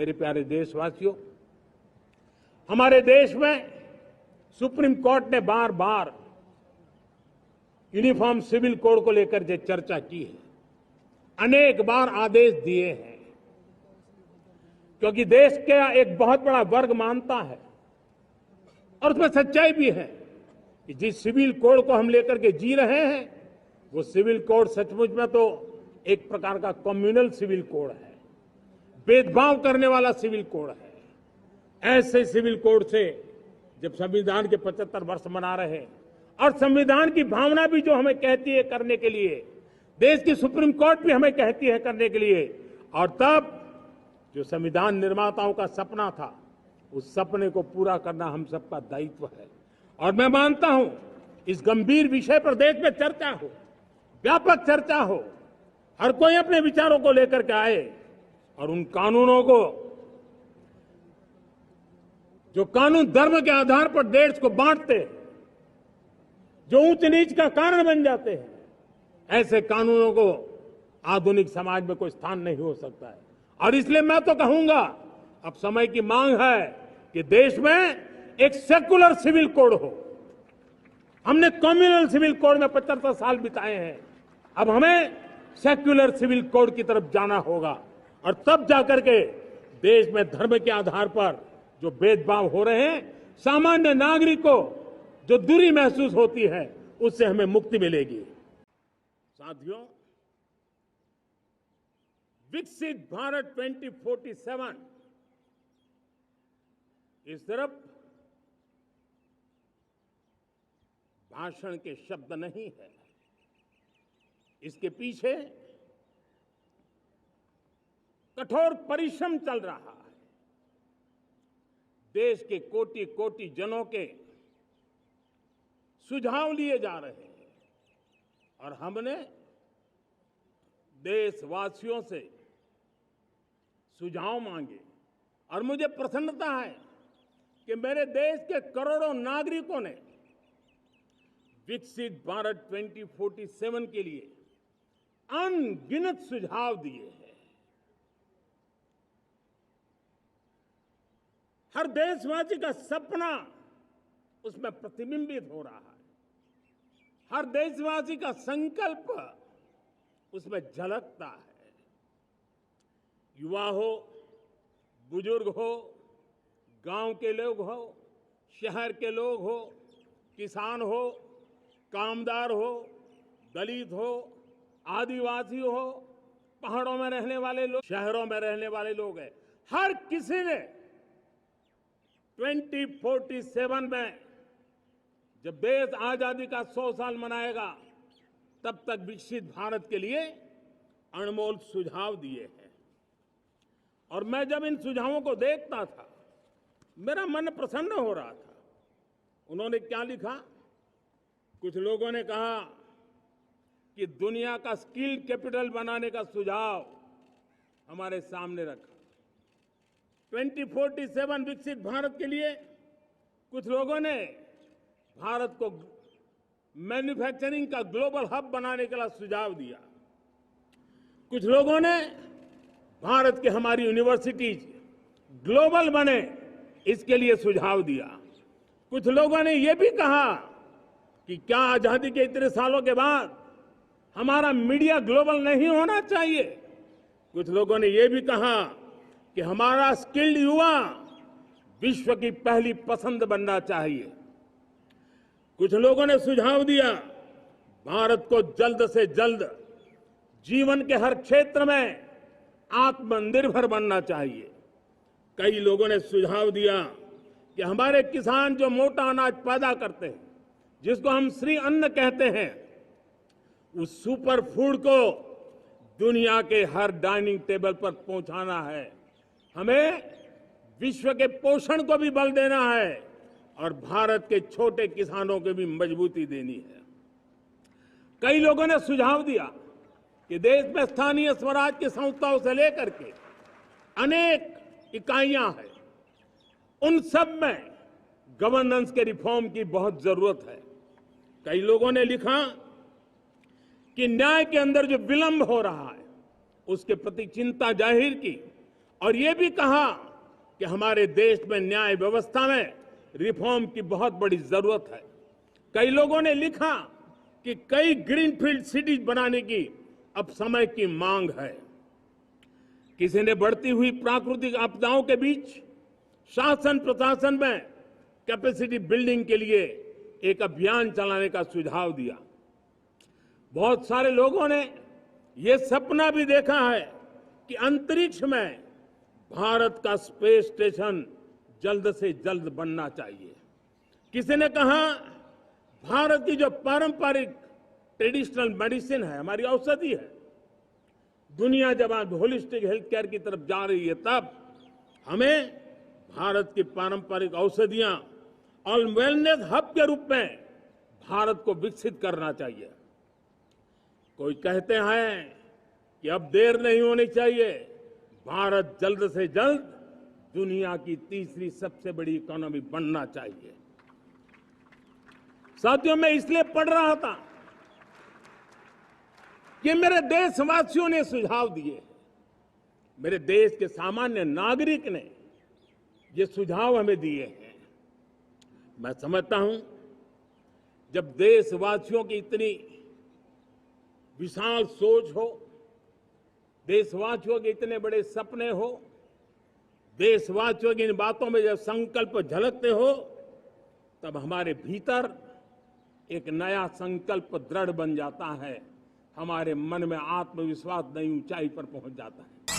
मेरे प्यारे देशवासियों, हमारे देश में सुप्रीम कोर्ट ने बार बार यूनिफॉर्म सिविल कोड को लेकर जो चर्चा की है, अनेक बार आदेश दिए हैं, क्योंकि देश का एक बहुत बड़ा वर्ग मानता है और उसमें सच्चाई भी है कि जिस सिविल कोड को हम लेकर के जी रहे हैं, वो सिविल कोड सचमुच में तो एक प्रकार का कम्युनल सिविल कोड है, भेदभाव करने वाला सिविल कोड है। ऐसे सिविल कोड से जब संविधान के 75 वर्ष मना रहे हैं और संविधान की भावना भी जो हमें कहती है करने के लिए, देश की सुप्रीम कोर्ट भी हमें कहती है करने के लिए, और तब जो संविधान निर्माताओं का सपना था, उस सपने को पूरा करना हम सबका दायित्व है। और मैं मानता हूं इस गंभीर विषय पर देश में चर्चा हो, व्यापक चर्चा हो, हर कोई अपने विचारों को लेकर के आए और उन कानूनों को, जो कानून धर्म के आधार पर देश को बांटते हैं, जो ऊंच नीच का कारण बन जाते हैं, ऐसे कानूनों को आधुनिक समाज में कोई स्थान नहीं हो सकता है। और इसलिए मैं तो कहूंगा, अब समय की मांग है कि देश में एक सेकुलर सिविल कोड हो। हमने कम्युनल सिविल कोड में 75 साल बिताए हैं, अब हमें सेक्युलर सिविल कोड की तरफ जाना होगा और तब जाकर के देश में धर्म के आधार पर जो भेदभाव हो रहे हैं, सामान्य नागरिक को जो दूरी महसूस होती है, उससे हमें मुक्ति मिलेगी। साथियों, विकसित भारत 2047 इस सिर्फ भाषण के शब्द नहीं है, इसके पीछे कठोर परिश्रम चल रहा है। देश के कोटि कोटि जनों के सुझाव लिए जा रहे हैं और हमने देशवासियों से सुझाव मांगे। और मुझे प्रसन्नता है कि मेरे देश के करोड़ों नागरिकों ने विकसित भारत 2047 के लिए अनगिनत सुझाव दिए हैं। हर देशवासी का सपना उसमें प्रतिबिंबित हो रहा है, हर देशवासी का संकल्प उसमें झलकता है। युवा हो, बुजुर्ग हो, गांव के लोग हो, शहर के लोग हो, किसान हो, कामदार हो, दलित हो, आदिवासी हो, पहाड़ों में रहने वाले लोग, शहरों में रहने वाले लोग हैं, हर किसी ने 2047 में जब देश आजादी का 100 साल मनाएगा, तब तक विकसित भारत के लिए अनमोल सुझाव दिए हैं। और मैं जब इन सुझावों को देखता था, मेरा मन प्रसन्न हो रहा था। उन्होंने क्या लिखा? कुछ लोगों ने कहा कि दुनिया का स्किल कैपिटल बनाने का सुझाव हमारे सामने रखा। 2047 विकसित भारत के लिए कुछ लोगों ने भारत को मैन्युफैक्चरिंग का ग्लोबल हब बनाने के लिए सुझाव दिया। कुछ लोगों ने भारत की हमारी यूनिवर्सिटीज ग्लोबल बने, इसके लिए सुझाव दिया। कुछ लोगों ने यह भी कहा कि क्या आजादी के इतने सालों के बाद हमारा मीडिया ग्लोबल नहीं होना चाहिए। कुछ लोगों ने यह भी कहा कि हमारा स्किल्ड युवा विश्व की पहली पसंद बनना चाहिए। कुछ लोगों ने सुझाव दिया भारत को जल्द से जल्द जीवन के हर क्षेत्र में आत्मनिर्भर बनना चाहिए। कई लोगों ने सुझाव दिया कि हमारे किसान जो मोटा अनाज पैदा करते हैं, जिसको हम श्री अन्न कहते हैं, उस सुपर फूड को दुनिया के हर डाइनिंग टेबल पर पहुंचाना है। हमें विश्व के पोषण को भी बल देना है और भारत के छोटे किसानों को भी मजबूती देनी है। कई लोगों ने सुझाव दिया कि देश में स्थानीय स्वराज की संस्थाओं से लेकर के अनेक इकाइयां हैं, उन सब में गवर्नेंस के रिफॉर्म की बहुत जरूरत है। कई लोगों ने लिखा कि न्याय के अंदर जो विलंब हो रहा है, उसके प्रति चिंता जाहिर की और ये भी कहा कि हमारे देश में न्याय व्यवस्था में रिफॉर्म की बहुत बड़ी जरूरत है। कई लोगों ने लिखा कि कई ग्रीनफील्ड सिटीज बनाने की अब समय की मांग है। किसी ने बढ़ती हुई प्राकृतिक आपदाओं के बीच शासन प्रशासन में कैपेसिटी बिल्डिंग के लिए एक अभियान चलाने का सुझाव दिया। बहुत सारे लोगों ने यह सपना भी देखा है कि अंतरिक्ष में भारत का स्पेस स्टेशन जल्द से जल्द बनना चाहिए। किसी ने कहा भारत की जो पारंपरिक ट्रेडिशनल मेडिसिन है, हमारी औषधि है, दुनिया जब आज होलिस्टिक हेल्थ केयर की तरफ जा रही है, तब हमें भारत की पारंपरिक औषधियां और वेलनेस हब के रूप में भारत को विकसित करना चाहिए। कोई कहते हैं कि अब देर नहीं होनी चाहिए, भारत जल्द से जल्द दुनिया की तीसरी सबसे बड़ी इकोनॉमी बनना चाहिए। साथियों, मैं इसलिए पढ़ रहा था कि मेरे देशवासियों ने सुझाव दिए, मेरे देश के सामान्य नागरिक ने ये सुझाव हमें दिए हैं। मैं समझता हूं, जब देशवासियों की इतनी विशाल सोच हो, देशवासियों के इतने बड़े सपने हो, देशवासियों की इन बातों में जब संकल्प झलकते हो, तब हमारे भीतर एक नया संकल्प दृढ़ बन जाता है, हमारे मन में आत्मविश्वास नई ऊंचाई पर पहुंच जाता है।